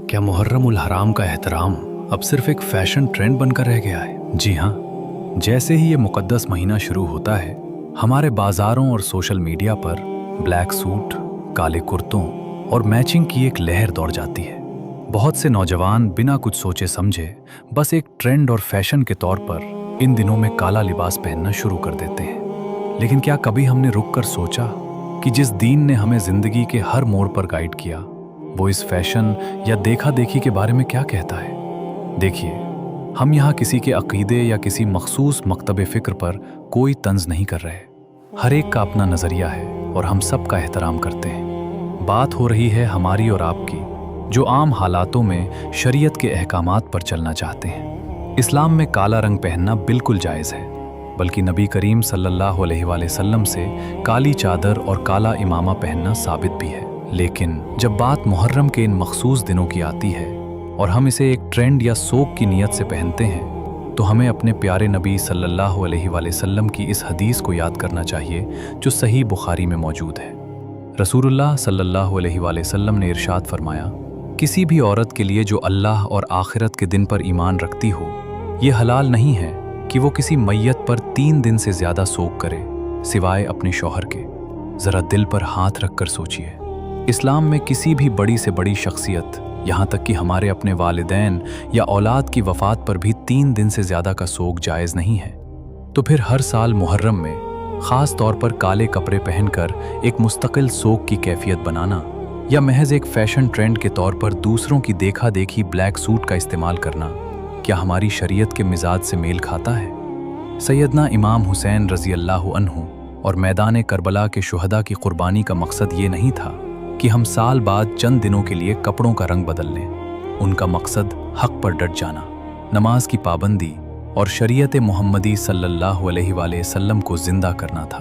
क्या मुहर्रम उल हराम का एहतराम अब सिर्फ एक फैशन ट्रेंड बनकर रह गया है? जी हाँ, जैसे ही ये मुकद्दस महीना शुरू होता है, हमारे बाजारों और सोशल मीडिया पर ब्लैक सूट, काले कुर्तों और मैचिंग की एक लहर दौड़ जाती है। बहुत से नौजवान बिना कुछ सोचे समझे बस एक ट्रेंड और फैशन के तौर पर इन दिनों में काला लिबास पहनना शुरू कर देते हैं। लेकिन क्या कभी हमने रुक कर सोचा कि जिस दीन ने हमें जिंदगी के हर मोड़ पर गाइड किया, वो इस फैशन या देखा देखी के बारे में क्या कहता है? देखिए, हम यहाँ किसी के अकीदे या किसी मखसूस मकतब फ़िक्र पर कोई तंज नहीं कर रहे। हर एक का अपना नज़रिया है और हम सब का एहतराम करते हैं। बात हो रही है हमारी और आपकी, जो आम हालातों में शरीयत के अहकामात पर चलना चाहते हैं। इस्लाम में काला रंग पहनना बिल्कुल जायज़ है, बल्कि नबी करीम सल्लल्लाहु अलैहि वसल्लम से काली चादर और काला इमामा पहनना साबित भी है। लेकिन जब बात मुहर्रम के इन मखसूस दिनों की आती है और हम इसे एक ट्रेंड या शौक की नीयत से पहनते हैं, तो हमें अपने प्यारे नबी सल्लल्लाहु अलैहि वसल्लम की इस हदीस को याद करना चाहिए जो सही बुखारी में मौजूद है। रसूलुल्लाह सल्लल्लाहु अलैहि वसल्लम ने इरशाद फरमाया, किसी भी औरत के लिए जो अल्लाह और आखिरत के दिन पर ईमान रखती हो, ये हलाल नहीं है कि वो किसी मैयत पर 3 दिन से ज़्यादा शोक करे सिवाय अपने शौहर के। ज़रा दिल पर हाथ रखकर सोचिए, इस्लाम में किसी भी बड़ी से बड़ी शख्सियत, यहाँ तक कि हमारे अपने वालिदैन या औलाद की वफ़ात पर भी 3 दिन से ज़्यादा का शोक जायज़ नहीं है। तो फिर हर साल मुहर्रम में ख़ास तौर पर काले कपड़े पहनकर एक मुस्तकिल शोक की कैफियत बनाना या महज एक फ़ैशन ट्रेंड के तौर पर दूसरों की देखा देखी ब्लैक सूट का इस्तेमाल करना, क्या हमारी शरीयत के मिजाज से मेल खाता है? सैयदना इमाम हुसैन रज़ी अल्लाहु अन्हु और मैदान करबला के शुहदा की कुर्बानी का मकसद ये नहीं था कि हम साल बाद चंद दिनों के लिए कपड़ों का रंग बदल लें। उनका मकसद हक पर डट जाना, नमाज की पाबंदी और शरीयत मुहम्मदी सल्लल्लाहु अलैहि वसल्लम को जिंदा करना था।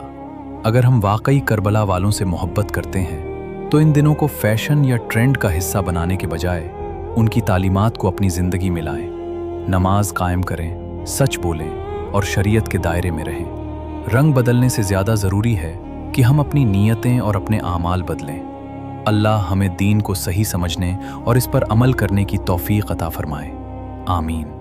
अगर हम वाकई करबला वालों से मोहब्बत करते हैं, तो इन दिनों को फैशन या ट्रेंड का हिस्सा बनाने के बजाय उनकी तालीमात को अपनी ज़िंदगी में लाएं। नमाज कायम करें, सच बोलें और शरीयत के दायरे में रहें। रंग बदलने से ज़्यादा ज़रूरी है कि हम अपनी नीयतें और अपने आमाल बदलें। अल्लाह हमें दीन को सही समझने और इस पर अमल करने की तौफीक अता फरमाए। आमीन।